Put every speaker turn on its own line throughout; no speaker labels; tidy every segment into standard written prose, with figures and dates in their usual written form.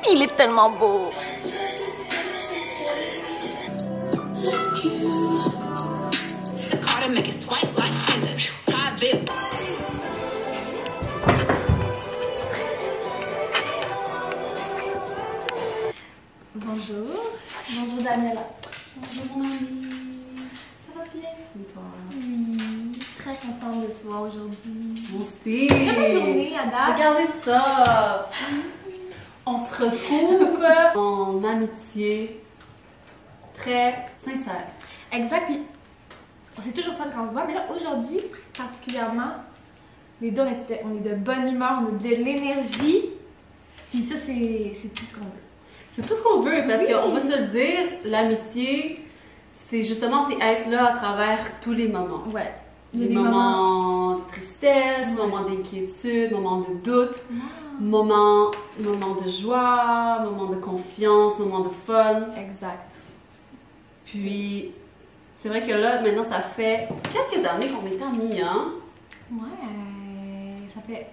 Il est tellement beau.
Bonjour. Bonjour Daniela. Bonjour mon amie. Ça va bien?
Et toi?
Très contente de te voir aujourd'hui.
Moi aussi.
Très bonne journée à date.
Regardez ça. On se retrouve en amitié très sincère.
Exact. Puis c'est toujours fun quand on se voit, mais là aujourd'hui particulièrement, les deux on est de bonne humeur, on a de l'énergie. Puis ça c'est tout ce qu'on veut.
C'est tout ce qu'on veut parce qu'on va se le dire, l'amitié, c'est justement être là à travers tous les moments.
Ouais.
Il y a des moments de tristesse, moments d'inquiétude, moments de doute, moments de joie, moments de confiance, moments de fun.
Exact.
Puis, c'est vrai que là, maintenant, ça fait quelques années qu'on est amis, hein?
Ouais, ça fait...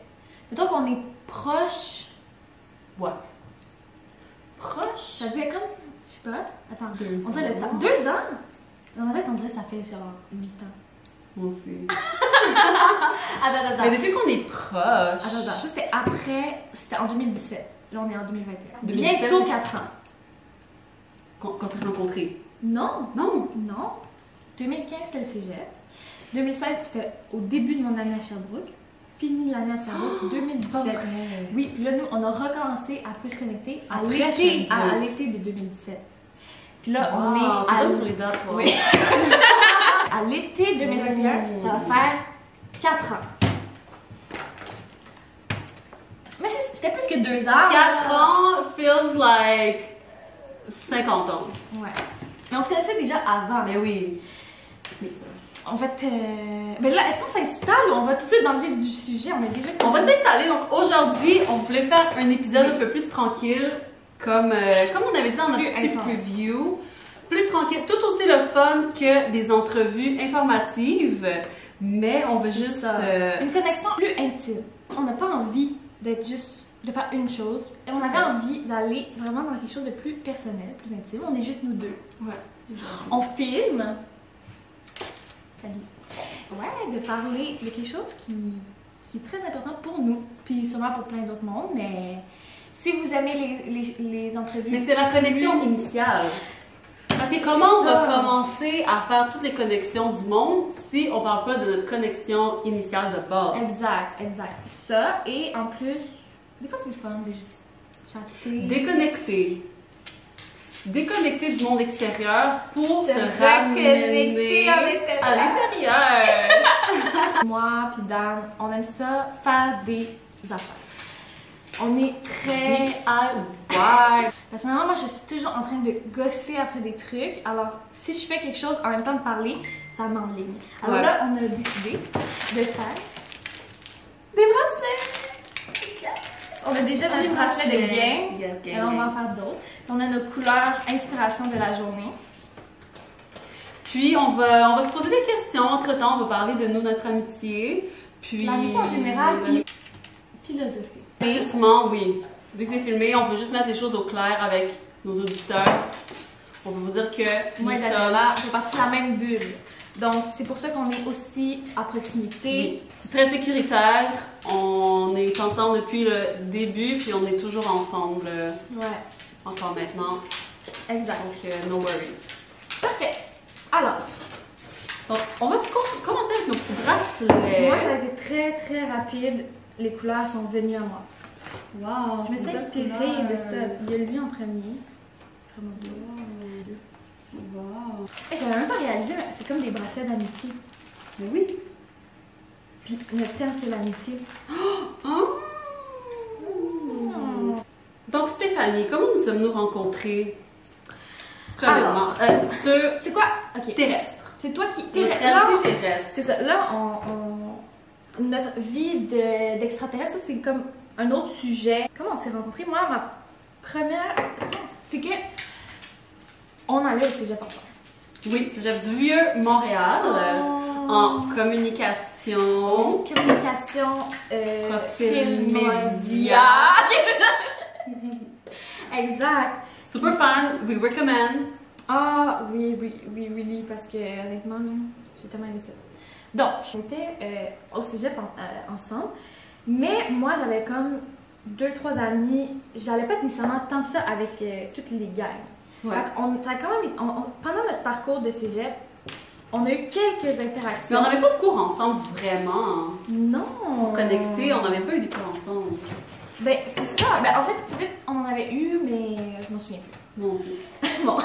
Mettons qu'on est proches.
Ouais. Proche?
Ça fait comme... Je sais pas. Attends.
2
On dirait le temps. 2 ans? Dans ma tête, on dirait que ça fait genre 8 ans.
Moi aussi.
Attends.
Mais depuis qu'on est proches...
Attends. Ça, c'était après... C'était en 2017. Là, on est en 2021.
2017,
Bientôt 4 ans.
Quand on s'est rencontrés.
Non.
Non.
2015, c'était le cégep. 2016, c'était au début de mon année à Sherbrooke. Fini l'année à Sherbrooke. 2017. Oui, puis là, nous, on a recommencé à plus se connecter à l'été de 2017. Puis là, on est à...
Pour les dates, toi.
Oui. À l'été 2021, ça va faire 4 ans. Mais c'était plus que 2 ans.
4 ans feels like 50 ans.
Ouais. Mais on se connaissait déjà avant.
Mais oui. C'est ça.
En fait, mais là, est-ce qu'on s'installe ou on va tout de suite dans le vif du sujet?
On va s'installer. Donc aujourd'hui, on voulait faire un épisode un peu plus tranquille, comme on avait dit dans notre petit preview. Plus tranquille, tout aussi le fun que des entrevues informatives, mais on veut juste...
Une connexion plus intime. On n'a pas envie d'être juste... de faire une chose. Et on avait envie d'aller vraiment dans quelque chose de plus personnel, plus intime. On est juste nous deux.
Ouais.
On filme. Ouais, de parler de quelque chose qui est très important pour nous. Puis sûrement pour plein d'autres mondes, mais si vous aimez les entrevues...
Mais c'est la connexion initiale. Parce que comment on va commencer à faire toutes les connexions du monde si on parle pas de notre connexion initiale de base?
Exact. Ça, et en plus, des fois c'est le fun de juste chatter.
Déconnecter du monde extérieur pour se
reconnecter
à l'intérieur.
Moi puis Dan, on aime ça faire des affaires. On est très
DIY.
Personnellement, moi je suis toujours en train de gosser après des trucs. Alors, si je fais quelque chose en même temps de parler, ça m'enligne. Alors là, on a décidé de faire des bracelets. On a déjà notre bracelet de gang. Et on va en faire d'autres. On a nos couleurs inspiration de la journée.
Puis on va se poser des questions. Entre-temps, on va parler de nous, notre amitié. Puis
l'amitié en général, puis philosophie.
Précisément, oui. Vu que c'est filmé, on veut juste mettre les choses au clair avec nos auditeurs. On veut vous dire que
moi et Daniela, on fait partie de la même bulle. Donc, c'est pour ça qu'on est aussi à proximité.
Oui. C'est très sécuritaire. On est ensemble depuis le début, puis on est toujours ensemble.
Ouais.
Encore maintenant.
Exact.
Donc, no worries.
Parfait. Alors.
Donc, on va commencer avec nos petits bracelets.
Moi, ça a été très, très rapide. Les couleurs sont venues à moi.
Wow!
Je me suis inspirée de ça. Il y a lui en premier. Vraiment beau.
Wow!
J'avais même pas réalisé, mais c'est comme des bracelets d'amitié.
Mais oui!
Puis notre thème, c'est l'amitié.
Oh. Donc, Stéphanie, comment nous sommes-nous rencontrés? Premièrement,
c'est quoi? Ok.
Terrestre.
C'est toi qui...
Terrestre.
C'est ça. Là, notre vie d'extraterrestre, c'est comme un autre sujet. Comment on s'est rencontrés? Moi, ma première... C'est que... On allait au cégep ensemble.
Oui, cégep du Vieux-Montréal, en communication.
Communication,
profil
média. Exact.
Super fan, we recommend.
Ah, oui, really, parce que honnêtement, là, j'ai tellement aimé ça. Donc, on était au cégep ensemble, mais moi, j'avais comme 2-3 amis, j'allais pas nécessairement tant que ça avec toutes les gangs.
Ouais.
Ça a quand même, pendant notre parcours de cégep, on a eu quelques interactions.
Mais on n'avait pas de cours ensemble vraiment.
Non!
Pour connecter, on n'avait pas eu des cours ensemble.
Ben, c'est ça. Ben, en fait, peut-être on en avait eu, mais je m'en souviens plus.
Non.
Bon.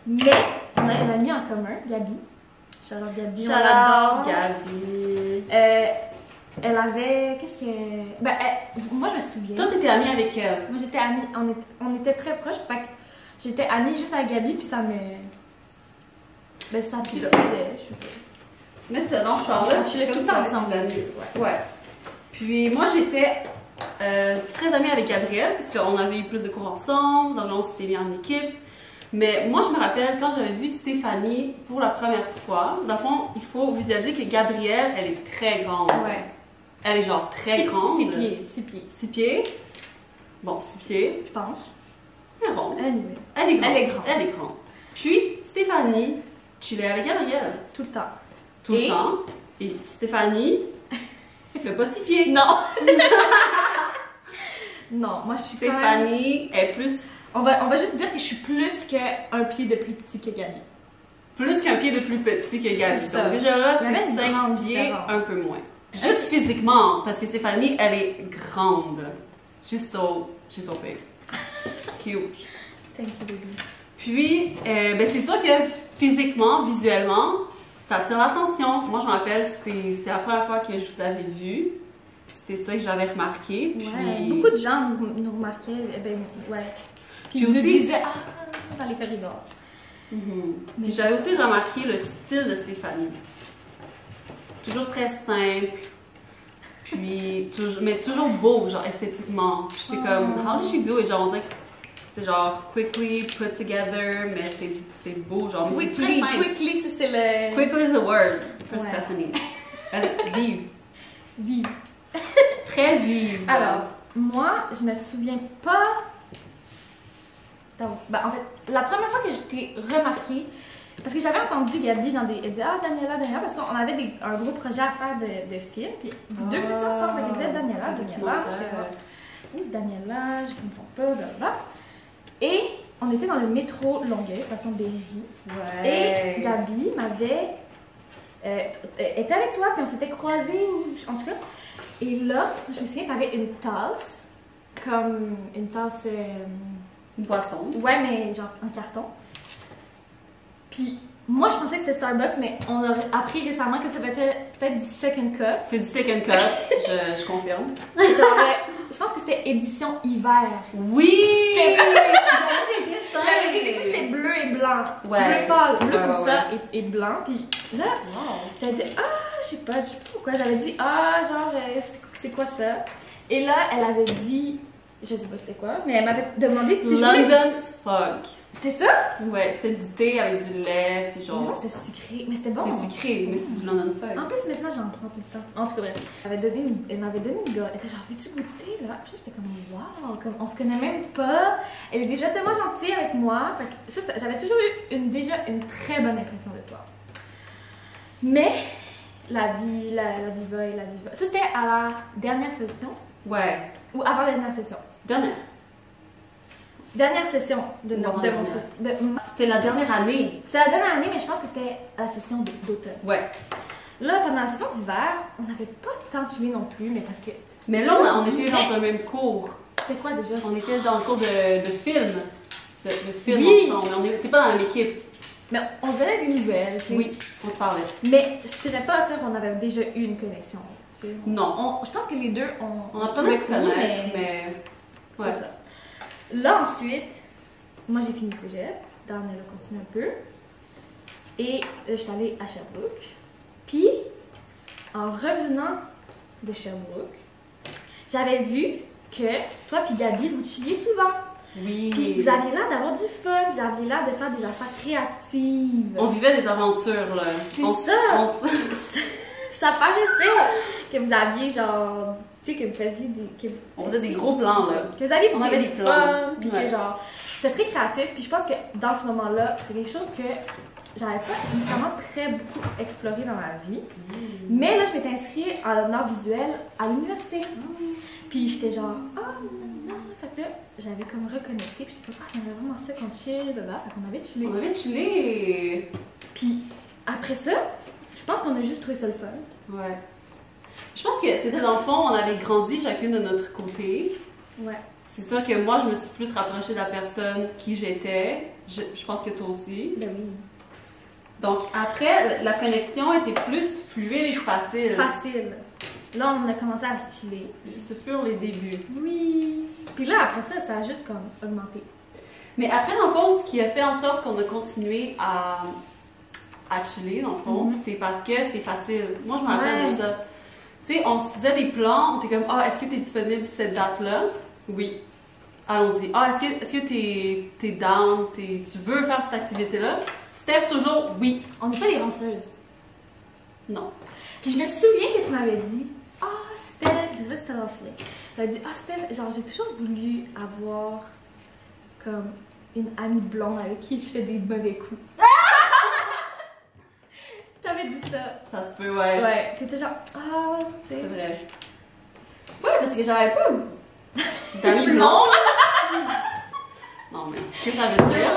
Mais, on a une amie en commun, Gabi. Shout-out Gabi.
Shout-out Gabi.
Elle avait. Qu'est-ce que. Ben, moi, je me souviens.
Toi, t'étais amie avec elle.
Moi, j'étais amie. On était très proches. Fait que j'étais amie juste avec Gabi, puis ça me. Ben, ça me faisait.
Mais c'est dans ce genre-là.
On chillait tout le temps ensemble.
Ouais. Puis moi, j'étais très amie avec Gabrielle, puisqu'on avait eu plus de cours ensemble, donc on s'était mis en équipe. Mais moi, je me rappelle, quand j'avais vu Stéphanie pour la première fois, dans le fond, il faut visualiser que Gabrielle, elle est très grande.
Ouais.
Elle est genre très grande.
6 pieds. 6 pieds.
6 pieds. Bon, 6 pieds.
Je pense.
Elle est ronde.
Anyway.
Elle est grande.
Elle est grande.
Elle est grande. Puis, Stéphanie chillait avec Gabrielle.
Tout le temps.
Tout le temps. Et Stéphanie fait pas 6 pieds.
Non! Non, moi je suis
Stéphanie est plus...
On va juste dire que je suis plus qu'un pied de plus petit que Gabi.
Plus qu'un pied de plus petit que Gabi.
C'est ça.
Donc déjà là,
Il y avait une
c'est 5
grande
pieds,
différence.
un peu moins. Juste physiquement, parce que Stéphanie, elle est grande. She's so big. Huge.
Thank you, baby.
Puis, ben c'est sûr que physiquement, visuellement, ça attire l'attention. Moi, je me rappelle, c'était la première fois que je vous avais vu. C'était ça que j'avais remarqué. Puis...
Ouais, beaucoup de gens nous remarquaient. Ben, ouais. Puis ils
aussi-
nous disaient, ah, dans les corridors.
Puis j'avais aussi remarqué le style de Stéphanie. Toujours très simple. Puis, mais toujours beau, genre esthétiquement. Puis j'étais comme, how did she do it? Genre, on dirait que c'était genre quickly put together, mais c'était beau, genre. Mais c'était très simple.
Quickly, c'est le.
Quickly is the word for
Ouais.
Stephanie. Vive.
Vive.
Très vive.
Alors, moi, je me souviens pas. Donc, ben, en fait, la première fois que je t'ai remarqué, parce que j'avais entendu Gabi dans des. Elle disait, ah, Daniela, parce qu'on avait un gros projet à faire de film. Puis vous deux faites ça ensemble. Elle disait, Daniela. Je sais pas. Où c'est Daniela? Je comprends pas, blablabla. Et on était dans le métro Longueuil, station Berry.
Ouais.
Et Gabi m'avait. était avec toi, puis on s'était croisés, en tout cas. Et là, je me souviens, t'avais une tasse, comme une tasse.
Une boisson.
Ouais, mais genre en carton. Puis moi, je pensais que c'était Starbucks, mais on a appris récemment que ça peut-être du second cup.
C'est du second cup, je confirme.
Genre, je pense que c'était édition hiver.
Oui!
J'avais
des dessins.
J'avais des dessins, c'était bleu et blanc.
Ouais.
Bleu pâle, bleu
Ouais,
comme
ouais,
ça et blanc. Puis là, j'avais dit, ah, je sais pas pourquoi. J'avais dit, ah, genre, c'est quoi ça? Et là, elle avait dit, je sais pas c'était quoi, mais elle m'avait demandé si
London Fog.
C'était ça?
Ouais, c'était du thé avec du lait, puis genre.
Mais ça, c'était sucré. Mais c'était bon.
C'était sucré, mais c'est du London Fog.
En plus, maintenant, j'en prends tout le temps. En tout cas, bref. Elle m'avait donné une gourde. Elle était genre, veux-tu goûter, là? Puis j'étais comme, waouh, comme, on se connaît même pas. Elle est déjà tellement gentille avec moi. Fait que ça, j'avais toujours eu déjà une très bonne impression de toi. Mais, la vie va et la vie va. Ça, c'était à la dernière session.
Ouais.
Ou avant la dernière session. Dernière session de mon
C'était la dernière année.
C'est la dernière année, mais je pense que c'était à la session d'automne.
Ouais.
Là, pendant la session d'hiver, on n'avait pas tant chillé non plus, mais parce que.
Mais là, on était dans le même cours.
C'était quoi déjà?
On était dans le cours de film. De film
Oui.
ensemble. On n'était pas dans la même équipe.
Mais on donnait des nouvelles, tu sais.
Oui, on se parlait.
Mais je dirais pas dire qu'on avait déjà eu une connexion. Tu sais.
Non.
Je pense que les deux,
On a pas de se connaître, mais.
C'est
Ouais.
ça. Là, ensuite, moi j'ai fini cégep. Dan, elle a continué un peu. Et je suis allée à Sherbrooke. Puis, en revenant de Sherbrooke, j'avais vu que toi puis Gabi, vous chilliez souvent.
Oui.
Puis vous aviez l'air d'avoir du fun, vous aviez l'air de faire des affaires créatives.
On vivait des aventures, là.
C'est ça! ça paraissait que vous aviez genre, tu sais, que vous faisiez
on faisait des gros plans, là.
Que vous aviez
on avait des
fun, puis
ouais.
que genre, c'était très créatif, puis je pense que dans ce moment-là, c'est quelque chose que j'avais pas nécessairement très beaucoup exploré dans ma vie. Mais là, je m'étais inscrite en art visuel à l'université. Puis j'étais genre, non. Fait que là, j'avais comme reconnecté, puis j'étais comme, j'aimerais vraiment ça qu'on chill, là. Fait qu'on avait chillé.
On avait chillé.
Puis après ça, je pense qu'on a juste trouvé ça le fun.
Ouais. Je pense que c'est ça, dans le fond, on avait grandi chacune de notre côté.
Ouais.
C'est sûr que moi, je me suis plus rapprochée de la personne qui j'étais. Je pense que toi aussi.
Ben oui.
Donc après, la connexion était plus fluide et facile.
Facile. Là, on a commencé à se chiller.
Ce furent les débuts.
Oui. Puis là, après ça, ça a juste comme augmenté.
Mais après, dans le fond, ce qui a fait en sorte qu'on a continué à chiller, dans le fond, c'était parce que c'était facile. Moi, je me rappelle de ça. Tu sais, on se faisait des plans, on était comme, est-ce que t'es disponible cette date-là? Oui. Allons-y. Est-ce que t'es down? Tu veux faire cette activité-là? Steph, toujours, oui.
On n'est pas des ranceuses.
Non.
Puis je me souviens que tu m'avais dit, Steph, je sais pas si tu t'en souviens. Tu m'as dit, Steph, genre, j'ai toujours voulu avoir comme une amie blonde avec qui je fais des mauvais coups. T'avais dit ça.
Ça se peut, ouais.
Ouais, t'étais genre, tu sais.
C'est vrai.
Ouais, parce que j'avais pas
d'amis blondes. Non, mais qu'est-ce que ça veut dire?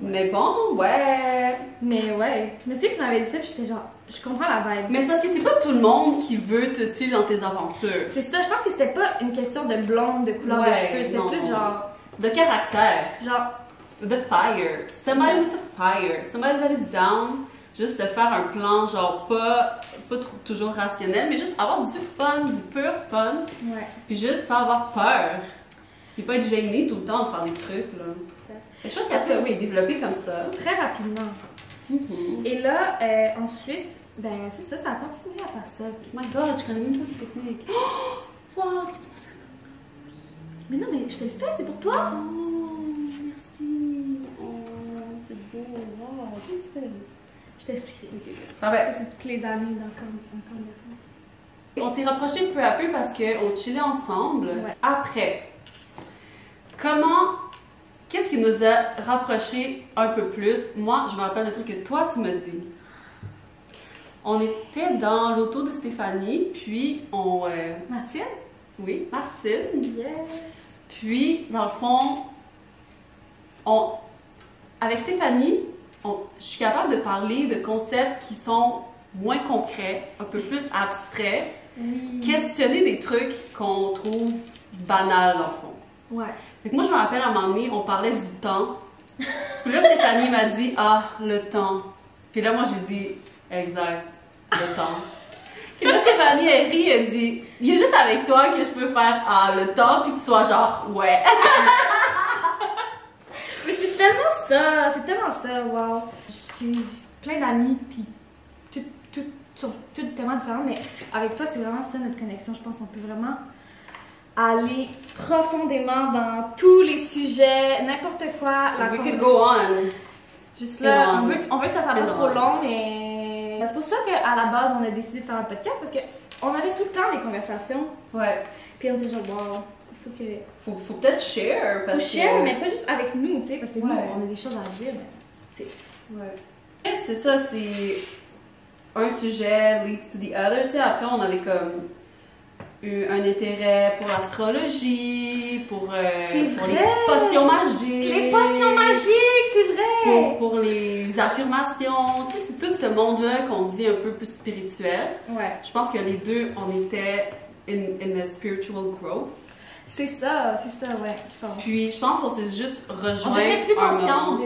Mais bon, ouais.
Mais ouais, je me souviens que tu m'avais dit ça, puis j'étais genre, je comprends la vibe.
Mais c'est parce que c'est pas tout le monde qui veut te suivre dans tes aventures.
C'est ça, je pense que c'était pas une question de blonde, de couleur de cheveux, c'était plus genre...
de caractère.
Genre...
The fire. Somebody with a fire. Somebody that is down. Juste de faire un plan, genre pas toujours rationnel, mais juste avoir du fun, du pur fun.
Ouais.
Puis juste pas avoir peur. Puis pas être gêné tout le temps de faire des trucs, là. Je pense qu'après, oui, développé comme ça.
Très rapidement. Et là, ensuite, ben c'est ça, ça a continué à faire ça.
Oh my god, je connais même pas ces techniques. Oh! Wow, est-ce que tu peux faire comme ça?
Mais non, mais je te le fais, c'est pour toi.
Oh, merci. Oh, c'est beau. Wow, qu'est-ce que tu fais?
Je t'ai expliqué.
Ok, parfait.
Ça, c'est toutes les années dans le camp de vacances.
On s'est rapprochés peu à peu parce qu'on chillait ensemble.
Ouais.
Après, qu'est-ce qui nous a rapprochés un peu plus? Moi, je me rappelle d'un truc que toi, tu m'as dit. On était dans l'auto de Stéphanie, puis
Martine?
Oui, Martine.
Yes!
Puis, dans le fond, avec Stéphanie, je suis capable de parler de concepts qui sont moins concrets, un peu plus abstraits, questionner des trucs qu'on trouve banals, dans le fond.
Ouais.
Fait que moi, je me rappelle, à un moment donné, on parlait du temps. Puis là, Stéphanie m'a dit, le temps. Puis là, moi, j'ai dit, exact, le temps. Puis là, Stéphanie, elle rit, elle dit, il y a juste avec toi que je peux faire, le temps, puis que tu sois genre, ouais.
Mais c'est tellement ça, wow. J'ai plein d'amis, puis toutes tellement différentes, mais avec toi, c'est vraiment ça notre connexion. Je pense qu'on peut vraiment aller profondément dans tous les sujets, n'importe quoi.
We could go on.
Juste là, on veut que ça soit pas trop long, mais c'est pour ça qu'à la base, on a décidé de faire un podcast, parce qu'on avait tout le temps des conversations.
Ouais.
Puis on était genre, wow, il faut que...
Faut peut-être share, parce
faut share, mais pas juste avec nous, tu sais, parce que nous,
Ouais.
on a des choses à dire, mais, tu sais.
Ouais. C'est ça, c'est un sujet leads to the other, tu sais. Après, on avait comme eu un intérêt pour l'astrologie, pour les potions magiques.
Les potions magiques, c'est vrai!
Pour les affirmations, tu sais, c'est tout ce monde-là qu'on dit un peu plus spirituel.
Ouais.
Je pense que les deux, on était in a spiritual growth.
C'est ça, ouais, je pense.
Puis, je pense qu'on s'est juste rejoint.
On devenait plus
un
conscient
moment.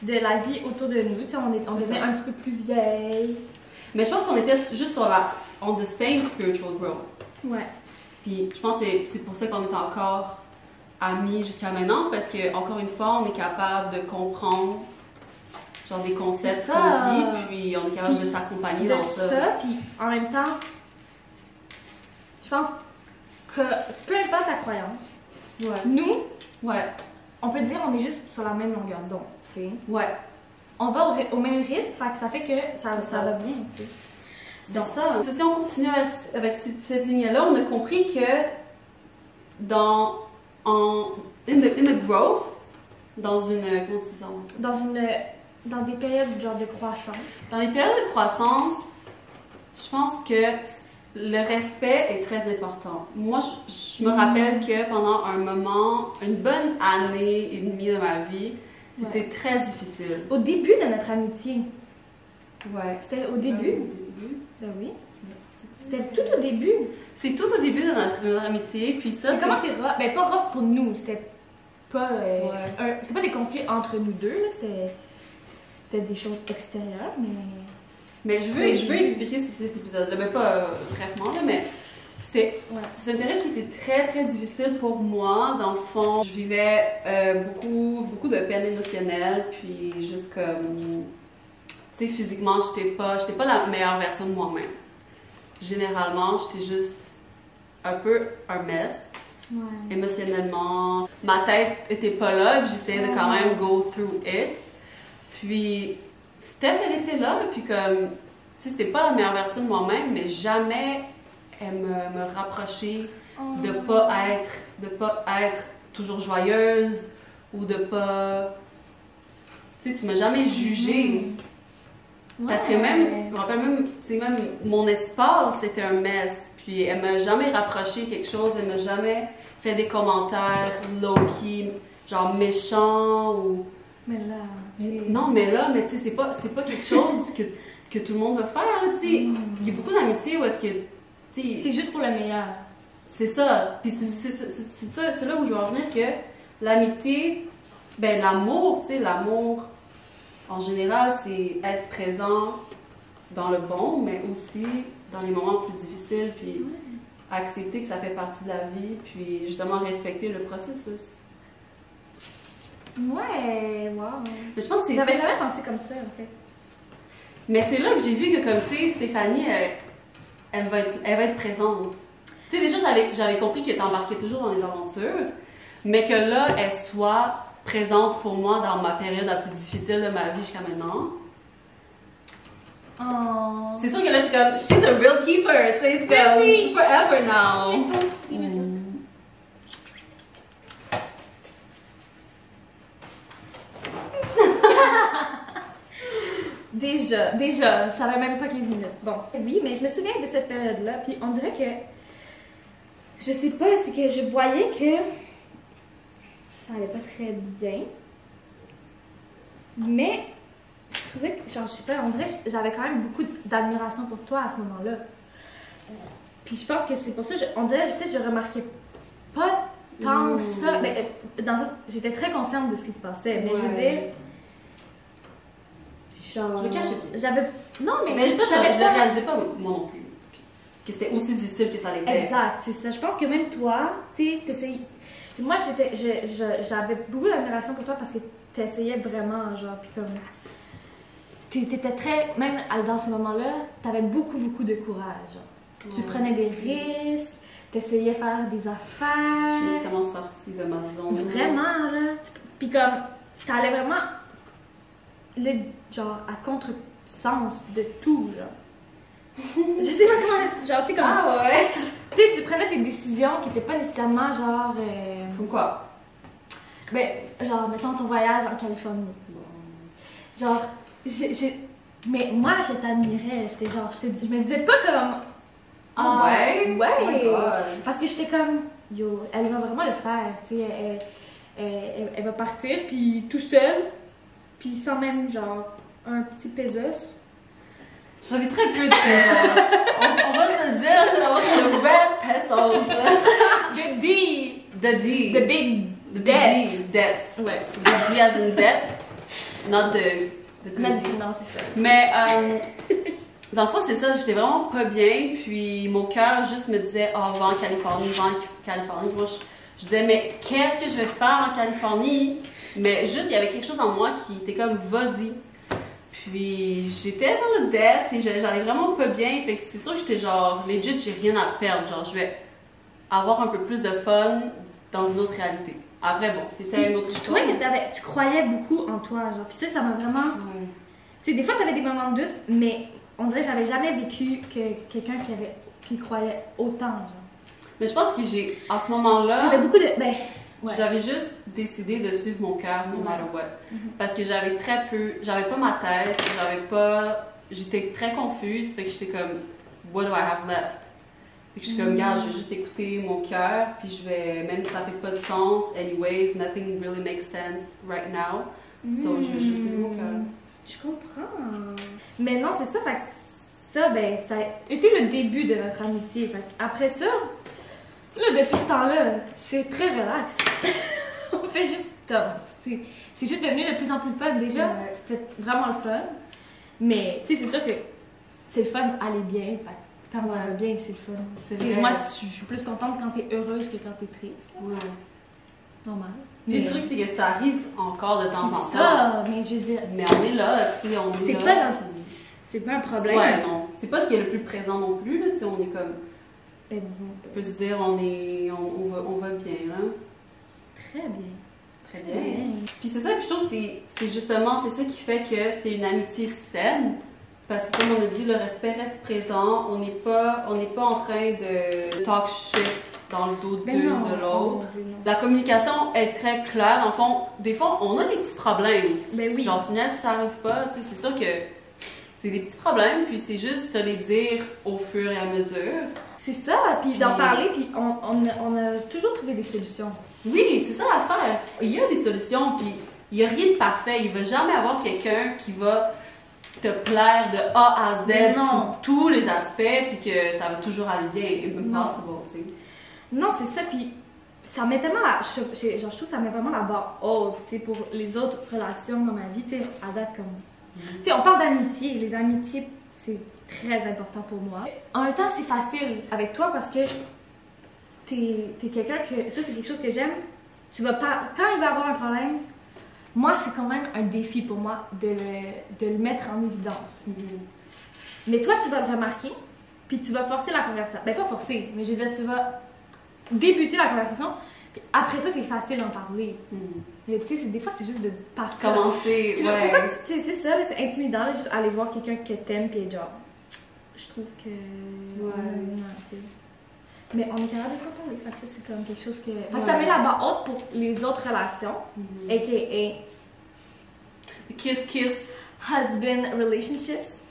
de la vie autour de nous, tu sais, on devenait un petit peu plus vieille.
Mais je pense qu'on était juste sur on the same spiritual growth.
Ouais.
Puis je pense que c'est pour ça qu'on est encore amis jusqu'à maintenant, parce que encore une fois, on est capable de comprendre genre des concepts qu'on vit, puis on est capable de s'accompagner dans ça.
Puis en même temps, je pense que peu importe ta croyance, nous,
Ouais.
on peut dire on est juste sur la même longueur d'onde, tu sais.
Ouais.
on va au même rythme, ça fait que ça va bien, tu sais.
C'est ça. Si on continue avec cette ligne-là, on a compris que in the growth, dans une, comment tu dis ça?
Dans des périodes genre de croissance.
Dans les périodes de croissance, je pense que le respect est très important. Moi, je me rappelle que pendant un moment, une bonne année et demie de ma vie, c'était très difficile.
Au début de notre amitié.
Ouais.
C'était au début? Ben oui. C'était tout au début.
C'est tout au début de notre amitié, puis ça...
C'est comment c'est rough? Ben pas rough pour nous, c'était pas... c'était pas des conflits entre nous deux, là, c'était des choses extérieures, mais...
Mais je veux expliquer cet épisode-là, mais pas brièvement, là, mais c'était une période qui était très, très difficile pour moi. Dans le fond, je vivais beaucoup de peine émotionnelle, puis juste comme... Tu sais, physiquement, j'étais pas la meilleure version de moi-même. Généralement, j'étais juste un peu un mess.
Ouais.
Émotionnellement. Ma tête était pas là, puis j'essayais de quand même go through it. Puis, Steph, elle était là, puis comme, tu sais, c'était pas la meilleure version de moi-même, mais jamais elle me rapprochait de pas être toujours joyeuse, ou de pas... Tu sais, tu m'as jamais jugée. Parce que même, je me rappelle même, tu sais, même mon espace, c'était un mess. Puis elle m'a jamais rapproché quelque chose, elle m'a jamais fait des commentaires low-key, genre méchants ou...
Mais là...
Non, mais tu sais, c'est pas quelque chose que tout le monde veut faire, là, tu sais. Il y a beaucoup d'amitié où est-ce que, tu sais...
C'est juste pour le meilleur.
C'est ça. Puis c'est là où je veux en venir que l'amitié, ben l'amour, tu sais, l'amour... En général, c'est être présent dans le bon, mais aussi dans les moments plus difficiles, puis accepter que ça fait partie de la vie, puis justement respecter le processus.
Ouais, wow.
Mais je pense que
j'avais jamais pensé comme ça, en fait.
Mais c'est là que j'ai vu que, comme tu sais, Stéphanie, elle va être présente. Tu sais, déjà, j'avais compris qu'elle t'embarquait toujours dans les aventures, mais que là, elle soit présente pour moi dans ma période la plus difficile de ma vie jusqu'à maintenant.
Oh.
C'est sûr que là, je suis comme, she's a real keeper, tu sais, c'est comme,
oui.
forever now.
Et toi aussi, Déjà, ça va même pas 15 minutes. Bon, oui, mais je me souviens de cette période-là, puis on dirait que, je sais pas, c'est que je voyais que ça allait pas très bien, mais je trouvais que, genre, je sais pas, on dirait que j'avais quand même beaucoup d'admiration pour toi à ce moment-là. Puis je pense que c'est pour ça, on dirait peut-être que je remarquais pas tant que ça. Mais, j'étais très consciente de ce qui se passait, mais je veux dire... Genre,
je le cachais pas.
J'avais... Non, mais
je le réalisais pas, moi non plus. Que c'était aussi difficile que ça l'était.
Exact, c'est ça. Je pense que même toi, tu sais, t'essayais... Moi, j'avais beaucoup d'admiration pour toi parce que t'essayais vraiment, genre, puis comme... T'étais très... Même dans ce moment-là, t'avais beaucoup de courage, genre. Tu prenais des risques, t'essayais de faire des affaires...
Je me suis tellement sortie de ma zone.
Vraiment, là. Puis comme, t'allais vraiment... genre, à contre-sens de tout, genre. Je sais pas comment... Genre, tu sais, comme...
Ah ouais?
Tu sais, tu prenais des décisions qui étaient pas nécessairement, genre...
Comme quoi?
Ben, genre, mettons ton voyage en Californie. Genre, mais moi, je t'admirais. J'étais genre, je me disais pas comme...
Ah ouais?
Ouais!
Oh my God.
Parce que j'étais comme... Yo, elle va vraiment le faire, tu sais. Elle va partir, puis tout seul, puis sans même, genre, un petit pesos.
J'avais très peu de pesos. on va se le dire, on va se le red pesos.
The D!
The D.
The big
The
debt.
big debt.
Ouais.
The D as in debt. Not the
Non, c'est ça.
Mais, dans le fond, c'est ça, j'étais vraiment pas bien, puis mon cœur juste me disait, oh, va en Californie, va en Californie. Moi, je disais, mais qu'est-ce que je vais faire en Californie? Mais juste, il y avait quelque chose en moi qui était comme, vas-y. Puis, j'étais dans le dette et j'allais vraiment pas bien, fait que c'est sûr que j'étais genre, legit, j'ai rien à perdre, genre, je vais avoir un peu plus de fun dans une autre réalité. Après, bon, c'était une autre
Je
histoire.
trouvais que tu croyais beaucoup en toi, genre. Puis ça m'a vraiment...
Ouais.
Tu sais, des fois, t'avais des moments de doute, mais on dirait que j'avais jamais vécu que quelqu'un qui croyait autant, genre.
Mais je pense que à ce moment-là...
T'avais beaucoup de... Ben, ouais.
J'avais juste décidé de suivre mon cœur, no matter what. Parce que j'avais pas ma tête, j'étais très confuse, fait que j'étais comme, what do I have left? Fait que j'étais comme, gars, je vais juste écouter mon cœur, puis même si ça fait pas de sens, anyways, nothing really makes sense right now. So, je vais juste suivre mon cœur.
Je comprends. Mais non, c'est ça, fait que ça, ben, ça a été le début de notre amitié. Fait après ça, là, depuis ce temps-là, c'est très relax. On fait juste comme. C'est juste devenu de plus en plus fun. Déjà, c'était vraiment le fun. Mais, tu sais, c'est sûr que c'est le fun aller bien. Fait quand ça va bien, c'est le fun. Moi, je suis plus contente quand t'es heureuse que quand t'es triste.
Ouais.
Normal.
Puis le truc, c'est que ça arrive encore de temps en temps.
C'est ça, mais je veux dire.
Mais on est là, tu sais, on est là.
C'est pas un problème.
Ouais, non. C'est pas ce qui est le plus présent non plus, là, tu sais, on est comme.
Ben,
on peut se dire, on va bien, là.
Très bien.
Très bien. Puis c'est ça que je trouve, c'est justement, c'est ça qui fait que c'est une amitié saine. Parce que comme on a dit, le respect reste présent. On n'est pas en train de talk shit dans le dos de l'autre. La communication est très claire. Dans le fond, des fois, on a des petits problèmes. Genre, tu niaises si ça arrive pas. Tu sais, c'est sûr que c'est des petits problèmes. Puis c'est juste se les dire au fur et à mesure.
C'est ça. Puis d'en parler, puis on a toujours trouvé des solutions.
Oui, c'est ça l'affaire. Il y a des solutions, puis il n'y a rien de parfait. Il ne va jamais avoir quelqu'un qui va te plaire de A à Z sur tous les aspects, puis que ça va toujours aller bien. Impossible, tu sais.
Non, c'est ça, puis ça met tellement je trouve que ça met vraiment la barre haute, tu sais, pour les autres relations dans ma vie, tu sais, à date comme... Tu sais, on parle d'amitié. Les amitiés, c'est très important pour moi. En même temps, c'est facile avec toi parce que t'es quelqu'un que... Ça, c'est quelque chose que j'aime. Tu vas pas... Quand il va y avoir un problème, moi, c'est quand même un défi pour moi de le mettre en évidence. Mais toi, tu vas le remarquer, puis tu vas forcer la conversation. Ben, pas forcer, mais je veux dire, tu vas débuter la conversation, puis après ça, c'est facile d'en parler. Mais tu sais, des fois, c'est juste de partir.
Commencer,
Pourquoi tu sais, c'est ça, là, c'est intimidant, là, juste aller voir quelqu'un que t'aimes, puis genre... Je trouve que... Non, tu sais... Mais on est capable de s'en parler, fait que ça, c'est comme quelque chose que... Fait que ça met la barre haute pour les autres relations, a.k.a.
Kiss, kiss.
Husband relationships.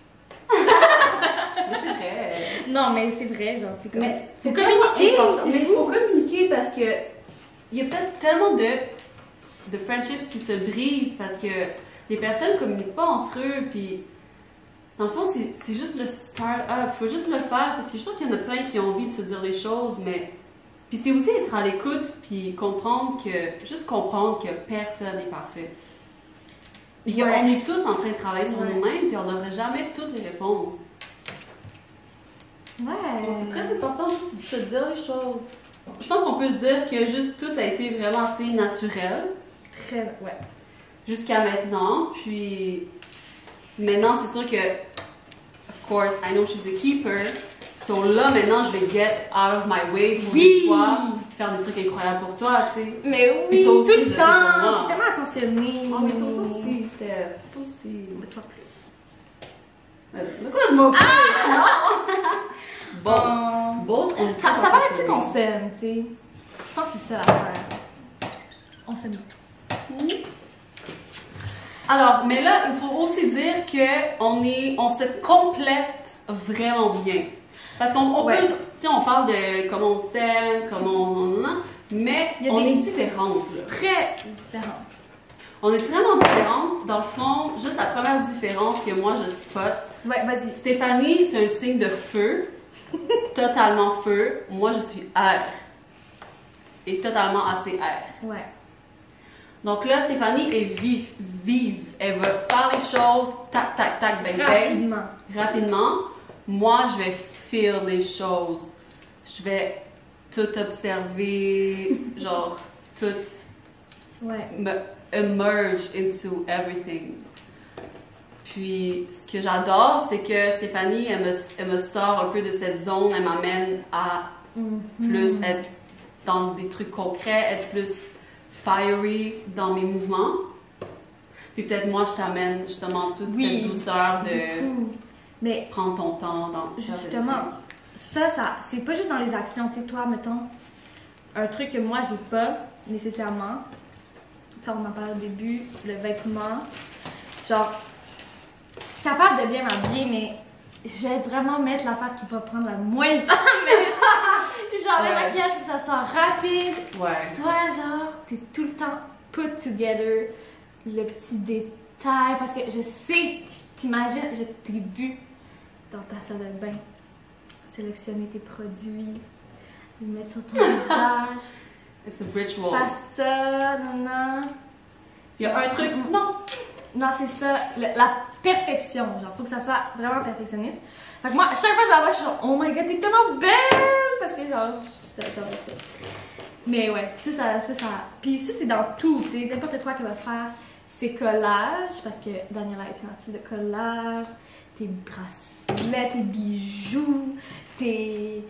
Mais c'est vrai.
Non, mais c'est vrai, genre, c'est comme...
Mais
faut communiquer!
Mais il faut communiquer parce que il y a peut-être tellement de friendships qui se brisent parce que les personnes communiquent pas entre eux, puis dans le fond, c'est juste le start-up. Faut juste le faire parce que je suis sûre qu'il y en a plein qui ont envie de se dire les choses, mais... Puis c'est aussi être à l'écoute, puis juste comprendre que personne n'est parfait. Et qu'on est tous en train de travailler sur nous-mêmes, puis on n'aurait jamais toutes les réponses.
Ouais.
Donc, c'est très important juste de se dire les choses. Je pense qu'on peut se dire que juste tout a été vraiment assez naturel. Jusqu'à maintenant, puis... Maintenant, c'est sûr que, of course, I know she's a keeper. So là, maintenant, je vais get out of my way pour une fois, faire des trucs incroyables pour toi, tu sais.
Mais oui,
aussi,
tout le temps. T'es tellement attentionnée.
Oh, mais toi aussi, Steph. Toi aussi.
Mais toi plus.
Mais quoi de mot? Bon,
ça paraît-tu qu'on s'aime, tu sais? Je pense que c'est ça l'affaire. On s'aime tout.
Alors, mais là, il faut aussi dire qu'on se complète vraiment bien. Parce qu'on peut, tu sais, on parle de comment on s'aime, mais on est différentes, là.
Très différentes.
On est vraiment différentes. Dans le fond, juste la première différence que moi, je spot.
Ouais, vas-y.
Stéphanie, c'est un signe de feu. Totalement feu. Moi, je suis air. Et totalement assez air.
Ouais.
Donc là, Stéphanie est vive. Elle va faire les choses, tac, tac, tac, bang, bang. Rapidement. Moi, je vais feel les choses. Je vais tout observer, genre, tout emerge into everything. Puis, ce que j'adore, c'est que Stéphanie, elle me sort un peu de cette zone, elle m'amène à plus être dans des trucs concrets, être plus fiery dans mes mouvements. Puis peut-être moi, je t'amène justement toute cette douceur de
mais
prendre ton temps dans
justement, ça, c'est pas juste dans les actions. Tu sais, toi, mettons, un truc que moi, j'ai pas nécessairement. Ça, on en parlait au début, le vêtement. Genre, je suis capable de bien m'habiller, mais je vais vraiment mettre l'affaire qui va prendre le moins de temps. Genre, le maquillage, faut que ça soit rapide.
Ouais.
Toi, genre, t'es tout le temps put together, le petit détail. Parce que je sais, je t'imagine, je t'ai vu dans ta salle de bain sélectionner tes produits, les mettre sur ton visage.
It's a ritual.
Faire ça, non.
Il y a un truc, non.
Non, c'est ça, la perfection. Genre, faut que ça soit vraiment perfectionniste. Fait que moi, chaque fois que je la vois, je suis genre, oh my god, t'es tellement belle! Parce que genre, j'adore ça. Mais ouais, ça. Puis ça, c'est dans tout, tu sais, n'importe quoi qu'elle va faire. Ses collages, parce que Daniela est une artiste de collage, tes bracelets, tes bijoux, tes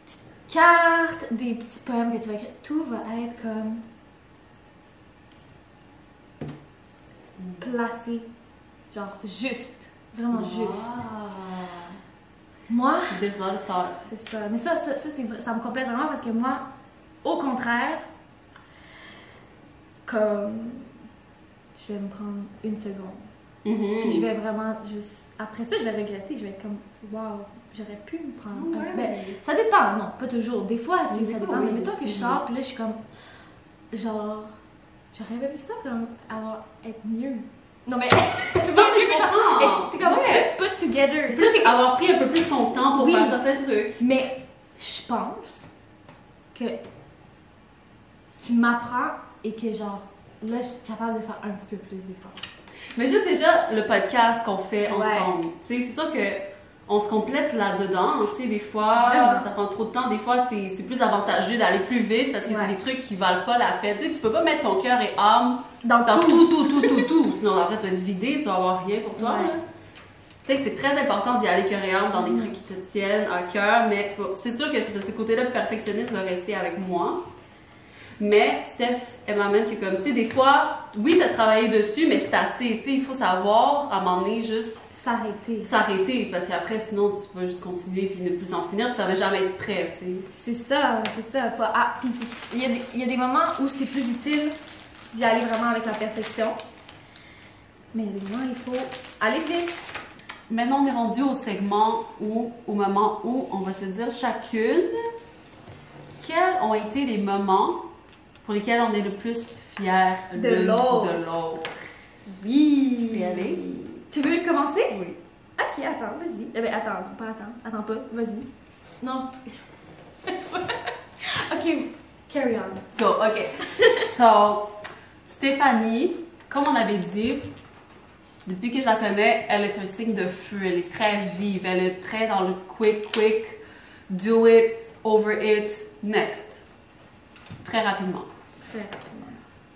petites cartes, des petits poèmes que tu vas écrire. Tout va être comme placé, genre juste, vraiment juste. Moi, c'est ça. Mais ça me complète vraiment parce que moi, au contraire, comme je vais me prendre une seconde. Puis je vais vraiment juste. Après ça, je vais regretter. Je vais être comme, waouh, j'aurais pu me prendre. Ben, ça dépend, non, pas toujours. Des fois, ça dépend. Mais mettons que je sors, puis là, je suis comme, genre, j'aurais aimé ça comme être mieux. Non, mais.
C'est comme
plus put together.
Ça, c'est avoir pris un peu plus ton temps pour faire certains trucs.
Mais je pense que tu m'apprends et que, genre, là, je suis capable de faire un petit peu plus d'efforts.
Mais juste déjà le podcast qu'on fait ensemble, tu sais, c'est sûr que on se complète là-dedans, tu sais, des fois ça prend trop de temps, des fois c'est plus avantageux d'aller plus vite parce que c'est des trucs qui valent pas la peine. Tu sais, tu peux pas mettre ton cœur et âme dans tout, sinon après tu vas être vidé, tu vas avoir rien pour toi. Tu sais que c'est très important d'y aller cœur et âme dans des trucs qui te tiennent à cœur, mais c'est sûr que ce côté-là de perfectionniste va rester avec moi. Mais Steph, elle m'amène que comme, tu sais, des fois, oui, t'as travaillé dessus, mais c'est assez, tu sais, il faut savoir, à un moment donné, juste s'arrêter, parce qu'après, sinon, tu vas juste continuer, puis ne plus en finir, puis ça va jamais être prêt, tu sais.
C'est ça. Il y a des moments où c'est plus utile d'y aller vraiment avec la perfection, mais il y a des moments, il faut aller vite.
Maintenant, on est rendu au segment où, au moment où on va se dire chacune quels ont été les moments pour lesquels on est le plus fiers
de l'autre. Oui.
Tu veux y aller?
Tu veux commencer?
Oui.
Ok, attends, vas-y. Eh bien, attends pas, vas-y. Non. Ok, carry on.
Go, ok. So, Stéphanie, comme on avait dit, depuis que je la connais, elle est un signe de feu. Elle est très vive. Elle est très dans le quick, do it, over it, next. Très rapidement.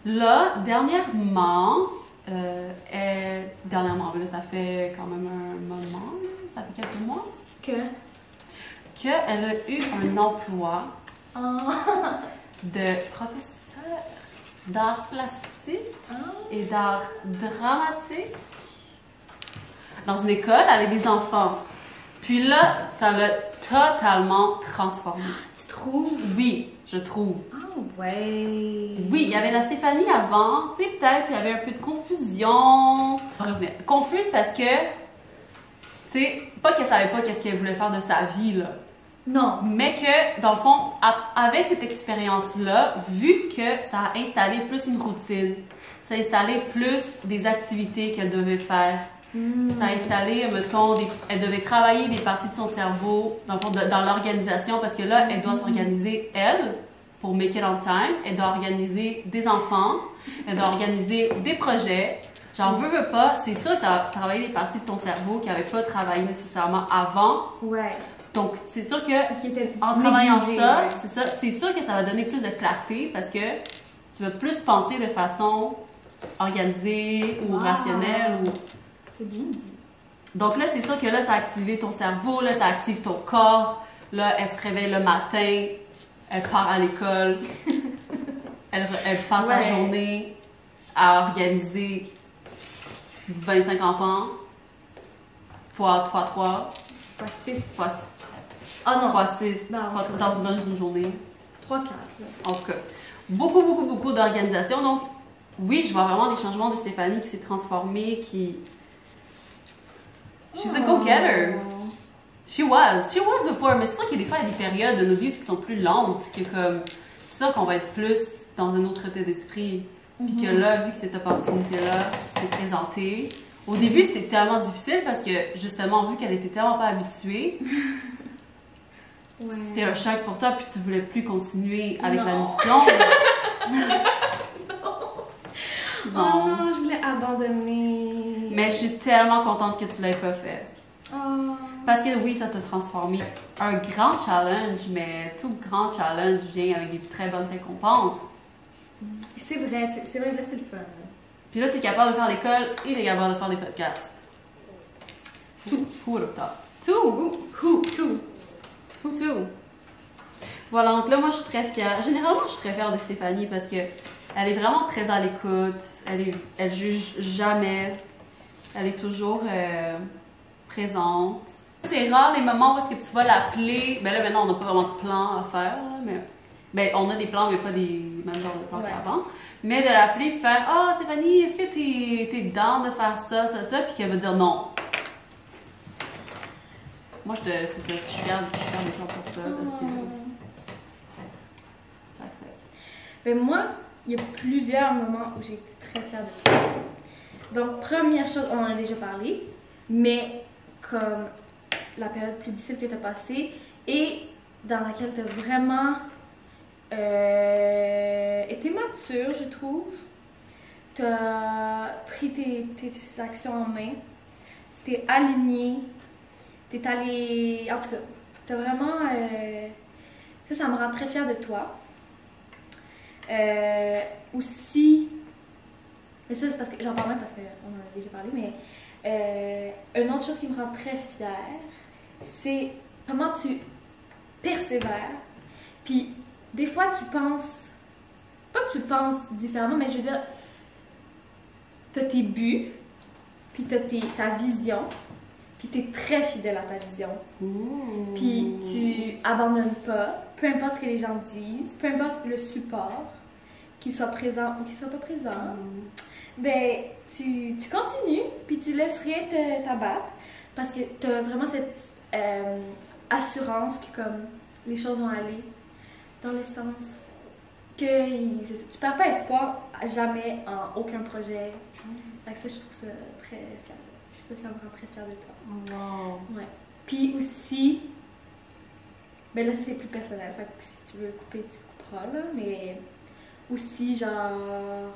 Là, dernièrement, là, ça fait quand même un moment, ça fait quelques mois, qu'elle a eu un emploi de professeur d'art plastique et d'art dramatique dans une école avec des enfants. Puis là, ça l'a totalement transformé.
Tu trouves?
Oui, je trouve.
Ouais.
Oui, il y avait la Stéphanie avant, tu sais, peut-être il y avait un peu de confusion. Confuse parce que, tu sais, pas qu'elle savait pas qu'est-ce qu'elle voulait faire de sa vie, là.
Non.
Mais que, dans le fond, avec cette expérience-là, vu que ça a installé plus une routine, ça a installé plus des activités qu'elle devait faire, ça a installé, mettons, elle devait travailler des parties de son cerveau, dans le fond, dans l'organisation, parce que là, elle doit s'organiser, elle, pour make it on time. Elle doit organiser des enfants, elle doit organiser des projets. J'en veux pas, c'est sûr que ça va travailler des parties de ton cerveau qui n'avaient pas travaillé nécessairement avant.
Ouais.
Donc, c'est sûr que en travaillant ça, c'est ça, c'est sûr que ça va donner plus de clarté parce que tu vas plus penser de façon organisée ou rationnelle ou...
C'est bien dit.
Donc là, c'est sûr que là, ça a activé ton cerveau, là, ça active ton corps. Là, elle se réveille le matin, elle part à l'école. Elle passe sa journée à organiser 25 enfants, fois 3,
fois 6,
fois
non.
Fois 6, dans une journée.
3, 4.
En tout cas, beaucoup d'organisation. Donc, oui, je vois vraiment les changements de Stéphanie qui s'est transformée, She's a go-getter. She was before, mais c'est sûr qu'il y a des périodes de nos vies qui sont plus lentes, que comme, c'est ça qu'on va être plus dans un autre état d'esprit. Puis que là, vu que cette opportunité-là s'est présentée, au début, c'était tellement difficile parce que, justement, vu qu'elle était tellement pas habituée, c'était un choc pour toi, puis tu voulais plus continuer avec la mission.
Oh non, je voulais abandonner.
Mais je suis tellement contente que tu l'aies pas fait.
Oh.
Parce que oui, ça t'a transformé. Un grand challenge, mais tout grand challenge vient avec des très bonnes récompenses.
C'est vrai, là c'est le fun.
Puis là, t'es capable de faire l'école et t'es capable de faire des podcasts. Who would have thought? Two. Voilà, donc là, moi, je suis très fière. Généralement, je suis très fière de Stéphanie parce que elle est vraiment très à l'écoute. Elle juge jamais. Elle est toujours présente. C'est rare les moments où est-ce que tu vas l'appeler. Ben là, maintenant, on n'a pas vraiment de plan à faire, là, mais... Ben, on a des plans, mais pas des mêmes genres de plans qu'avant. Mais de l'appeler et faire « Ah, oh, Stéphanie, est-ce que t'es down de faire ça, puis qu'elle va dire non. Moi, je suis fière de toi pour ça, parce que...
Ben moi, il y a plusieurs moments où j'ai été très fière de toi. Donc, première chose, on en a déjà parlé, mais comme la période plus difficile que tu as passée et dans laquelle tu as vraiment été mature, je trouve. Tu as pris tes actions en main, tu t'es aligné, tu es allé. En tout cas, tu as vraiment. Ça me rend très fière de toi. Aussi, mais ça c'est parce que j'en parle même parce qu'on en a déjà parlé, mais une autre chose qui me rend très fière, c'est comment tu persévères. Puis des fois tu penses, pas que tu penses différemment, mais je veux dire, t'as tes buts, puis t'as ta vision, puis t'es très fidèle à ta vision.
Ouh.
Puis tu abandonnes pas, peu importe ce que les gens disent, peu importe le support, qu'il soit présent ou qu'il soit pas présent. Ben, tu continues, puis tu laisses rien t'abattre, parce que tu as vraiment cette assurance que comme les choses vont aller dans le sens que tu perds pas espoir jamais en aucun projet. Fait que ça, je trouve ça très fière. Ça me rend très fière de toi.
Wow.
Ouais. Puis aussi, ben là, ça c'est plus personnel, fait que si tu veux couper, tu couperas, là, mais aussi, genre,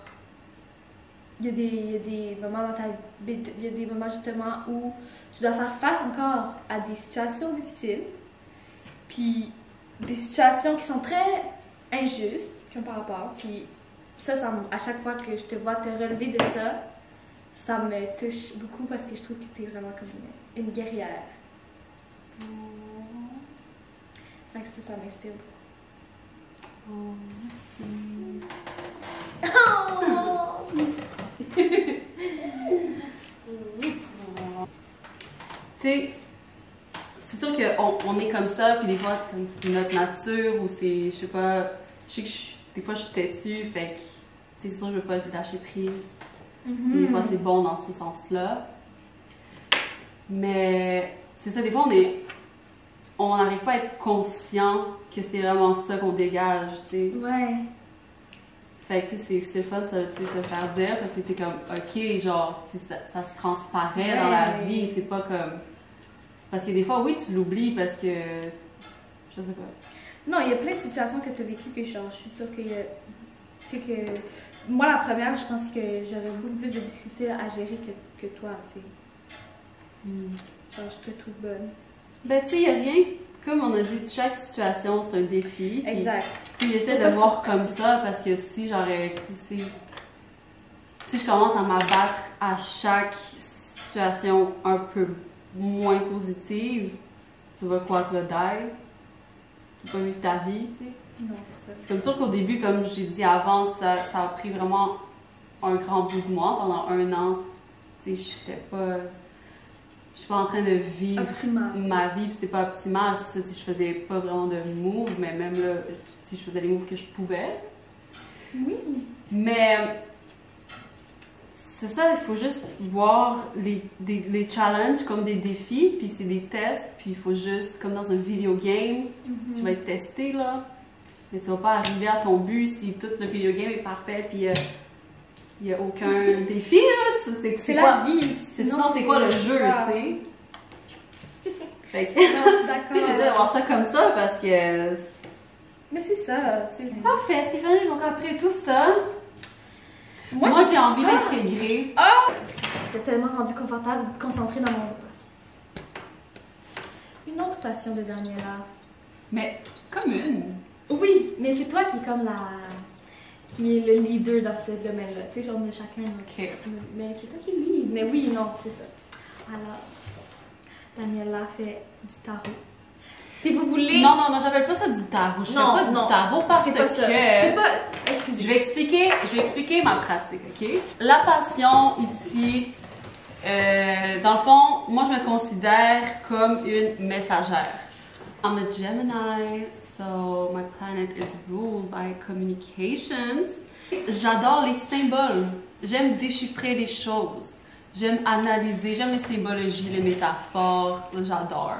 il y a des moments dans ta vie, il y a des moments justement où tu dois faire face encore à des situations difficiles, puis des situations qui sont très injustes, qui ont pas rapport, puis ça à chaque fois que je te vois te relever de ça, ça me touche beaucoup parce que je trouve que tu es vraiment comme une guerrière. Fait que ça m'inspire beaucoup.
Tu sais, c'est sûr qu'on est comme ça, puis des fois, comme c'est notre nature, ou c'est, je sais pas, je sais que des fois je suis têtue, fait que c'est sûr que je veux pas lâcher prise. Des fois, c'est bon dans ce sens-là. Mais c'est ça, des fois, on n'arrive pas à être conscient que c'est vraiment ça qu'on dégage, tu sais.
Ouais.
Fait que, tu sais, c'est le fun de se faire dire parce que t'es comme, ok, genre, ça se transparaît dans la vie, c'est pas comme. Parce que des fois, oui, tu l'oublies parce que. Je sais pas.
Non, il y a plein de situations que tu as vécues que genre, je suis sûre que. Tu sais, que. Moi, la première, je pense que j'aurais beaucoup plus de difficultés à gérer que toi, tu sais. Genre, je te trouve bonne.
Ben, tu sais, il n'y a rien, comme on a dit, chaque situation, c'est un défi. Puis,
exact.
Tu sais, j'essaie de voir comme ça parce que si je commence à m'abattre à chaque situation un peu moins positive, tu vas die. pas vivre ta vie, tu sais.
Non, c'est ça.
C'est comme sûr qu'au début, comme j'ai dit avant, ça a pris vraiment un grand bout de moi pendant 1 an. Tu sais, j'étais pas en train de vivre ma vie, puis c'était pas optimal. Je faisais pas vraiment de moves, mais même là, je faisais les moves que je pouvais.
Oui.
Mais c'est ça, il faut juste voir les challenges comme des défis, puis c'est des tests, puis il faut juste, comme dans un video game, tu vas être testé là. Mais tu vas pas arriver à ton but si tout le video game est parfait, puis il n'y a aucun défi, là.
C'est la vie.
Sinon, c'est quoi le jeu, tu sais? Fait que,
non, je suis d'accord.
Tu sais, j'essaie de voir ça comme ça parce que...
Mais c'est ça. C'est
parfait, Stéphanie. Donc, après tout ça, moi j'ai envie d'intégrer...
J'étais tellement rendue confortable, concentrée dans mon poste. Une autre passion de Daniela.
Mais, comme une.
Oui, mais c'est toi qui est comme qui est le leader dans ce domaine-là. Tu sais, genre, on a chacun.
Ok.
Mais c'est toi qui lead. Mais oui, non, c'est ça. Alors, Daniela fait du tarot. Si vous voulez.
Non, j'appelle pas ça du tarot. Je fais pas du tarot parce que.
C'est pas. Excusez.
Je vais expliquer ma pratique, ok? La passion ici, dans le fond, moi je me considère comme une messagère. I'm a Gemini. So, my planet is ruled by communications. J'adore les symboles. J'aime déchiffrer les choses. J'aime analyser. J'aime les symbologies, les métaphores. J'adore.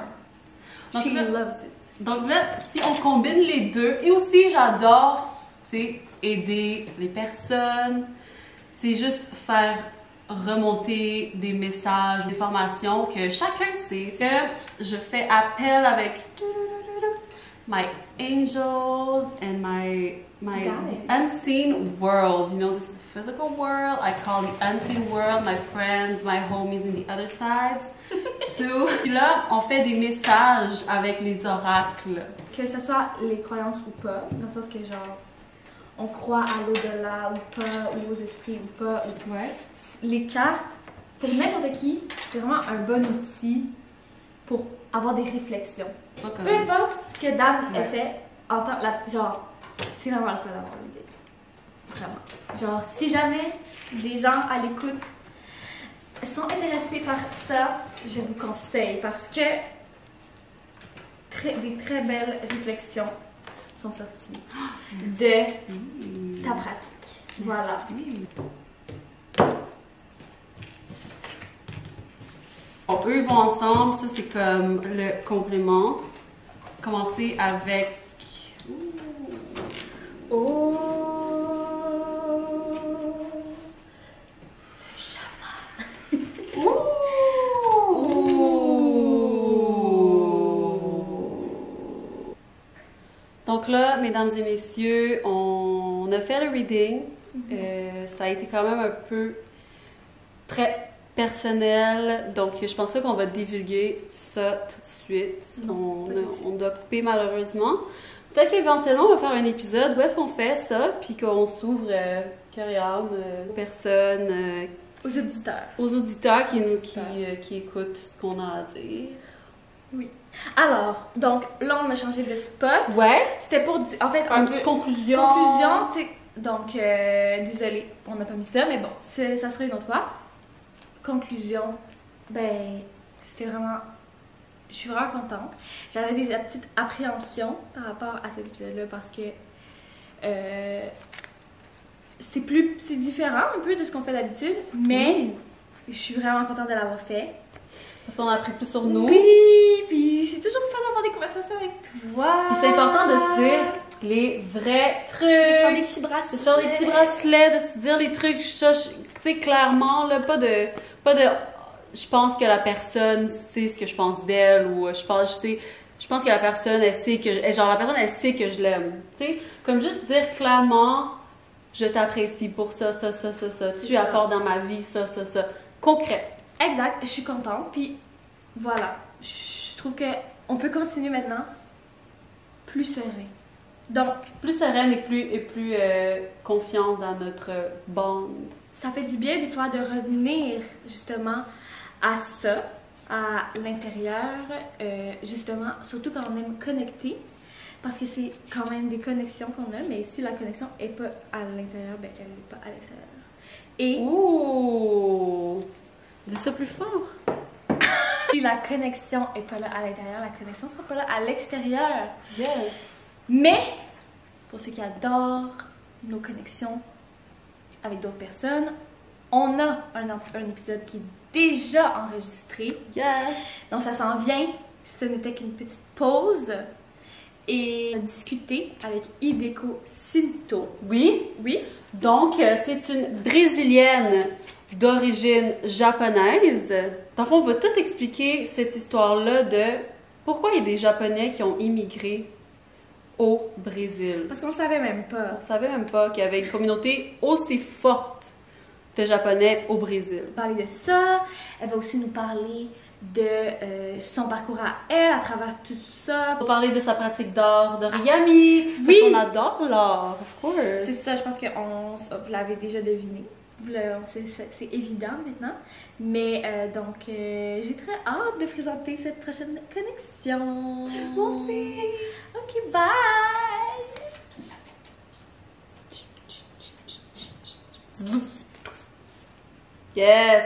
She loves it.
Donc là, si on combine les deux, et aussi j'adore, tu sais, aider les personnes, c'est juste faire remonter des messages, des formations que chacun sait. Que je fais appel avec my angels and my unseen world. You know, this is the physical world. I call the unseen world my friends, my homies in the other sides. Puis là, on fait des messages avec les oracles.
Que ce soit les croyances ou pas, dans le sens que genre, on croit à l'au-delà ou pas, ou aux esprits ou pas.
Ouais.
Les cartes, pour n'importe qui, c'est vraiment un bon outil pour avoir des réflexions. Peu importe ce que Dan a fait, en temps, genre, c'est vraiment le fun d'avoir l'idée. Vraiment. Genre, si jamais des gens à l'écoute sont intéressés par ça, je vous conseille parce que des très belles réflexions sont sorties de ta pratique. Voilà.
Bon, eux vont ensemble, ça c'est comme le complément. Commencer avec...
Oh!
Donc là, mesdames et messieurs, on a fait le reading. Ça a été quand même un peu très personnel, donc je pense pas qu'on va divulguer ça tout de suite. On doit couper malheureusement. Peut-être qu'éventuellement on va faire un épisode où est-ce qu'on fait ça, puis qu'on s'ouvre cœur et âme aux personnes, aux auditeurs qui écoutent ce qu'on a à dire.
Oui. Alors, donc là on a changé de spot.
Ouais.
C'était pour dire, en fait,
un peu conclusion.
Tu sais. Donc, désolée, on n'a pas mis ça, mais bon, ça sera une autre fois. Conclusion, ben, c'était vraiment... Je suis vraiment contente. J'avais des petites appréhensions par rapport à cet épisode-là parce que c'est différent un peu de ce qu'on fait d'habitude, mais je suis vraiment contente de l'avoir fait.
Parce qu'on a appris plus sur nous.
Puis c'est toujours fun d'avoir des conversations avec toi.
C'est important de se dire les vrais trucs.
De se faire des petits bracelets.
De se faire des petits bracelets, de se dire les trucs, tu sais, clairement, là, pas de, je pense que la personne sait ce que je pense d'elle, ou je pense que la personne, elle sait que, elle sait que je l'aime. Tu sais, comme juste dire clairement, je t'apprécie pour ça. Tu apportes dans ma vie ça. Concret.
Exact, je suis contente. Puis voilà, je trouve que on peut continuer maintenant plus serein. Donc,
plus sereine et plus confiante dans notre bande.
Ça fait du bien des fois de revenir justement à ça, à l'intérieur, justement, surtout quand on aime connecter. parce que c'est quand même des connexions qu'on a, mais si la connexion est pas à l'intérieur, ben elle n'est pas à l'extérieur. Et...
Ouh! Dis ça plus fort!
Si la connexion est pas là à l'intérieur, la connexion sera pas là à l'extérieur.
Yes!
Mais, pour ceux qui adorent nos connexions avec d'autres personnes, on a un épisode qui est déjà enregistré.
Yes!
Donc ça s'en vient. Ce n'était qu'une petite pause. Et on a discuté avec Hideko Sinto.
Oui?
Oui?
Donc, c'est une Brésilienne d'origine japonaise. Dans le fond, on va tout expliquer cette histoire-là de pourquoi il y a des Japonais qui ont immigré au Brésil.
Parce qu'on savait même pas.
On savait même pas qu'il y avait une communauté aussi forte de Japonais au Brésil.
On va parler de ça. Elle va aussi nous parler de son parcours à elle à travers tout ça.
On va parler de sa pratique d'art d'origami.
Oui!
Parce qu'on adore l'art, of course.
C'est ça, je pense que vous l'avez déjà deviné. C'est évident maintenant. Mais donc, j'ai très hâte de présenter cette prochaine connexion.
Moi aussi.
Ok, bye!
Yes!